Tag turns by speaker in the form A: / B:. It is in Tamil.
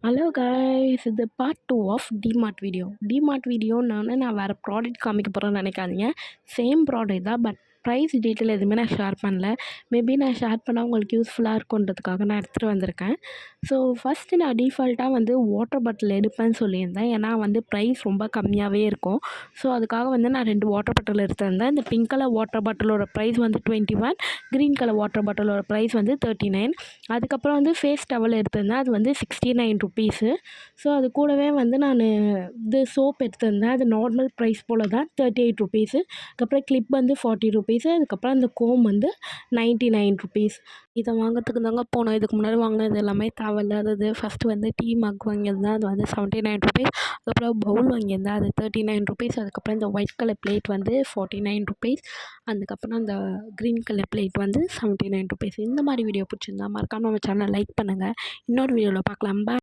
A: ஹலோ காய்ஸ், இது part 2 of DMart video. DMart வீடியோனால நான் வேறு ப்ராடக்ட் காமிக்க போகிறேன்னு நினைக்காதீங்க. சேம் ப்ராடக்ட் தான், பட் ப்ரைஸ் டீட்டெயில் எதுவுமே நான் ஷேர் பண்ணல. மேபி நான் ஷேர் பண்ணால் உங்களுக்கு யூஸ்ஃபுல்லாக இருக்குன்றதுக்காக நான் எடுத்துகிட்டு வந்திருக்கேன். ஸோ ஃபஸ்ட்டு நான் டீஃபால்ட்டாக வாட்டர் பாட்டில் எடுப்பேன்னு சொல்லியிருந்தேன். ஏன்னா ப்ரைஸ் ரொம்ப கம்மியாகவே இருக்கும். ஸோ அதுக்காக நான் 2 வாட்டர் பாட்டில் எடுத்திருந்தேன். இந்த பிங்க் கலர் வாட்டர் பாட்டிலோட ப்ரைஸ் 21, க்ரீன் கலர் வாட்டர் பாட்டிலோட ப்ரைஸ் 39. அதுக்கப்புறம் ஃபேஸ் டவல் எடுத்திருந்தேன். அது 69 ருபீஸு. ஸோ அது கூடவே நான் இது சோப் எடுத்திருந்தேன். அது நார்மல் ப்ரைஸ் போல் தான், 38 ருபீஸு. அதுக்கப்புறம் கிளிப் 40 ருபீஸு. அதுக்கப்புறம் அந்த கோம் 99 ருபீஸ். இதை வாங்கிறதுக்கு தாங்க போனோம். இதுக்கு முன்னாடி வாங்கினது எல்லாமே தேவையில்லாதது. ஃபஸ்ட்டு டீ மக் வாங்கியிருந்தேன். அது 79 ருபீஸ். அதுக்கப்புறம் பவுல் வாங்கியிருந்தேன். அது 39 ருபீஸ். அதுக்கப்புறம் இந்த ஒயிட் கலர் பிளேட் 49 ருபீஸ். அதுக்கப்புறம் அந்த க்ரீன் கலர் பிளேட் 79 ருபீஸ். இந்த மாதிரி வீடியோ பிடிச்சிருந்தா மறக்காமல் நம்ம சேனலை லைக் பண்ணுங்கள். இன்னொரு வீடியோவில் பார்க்கலாம். பாய்.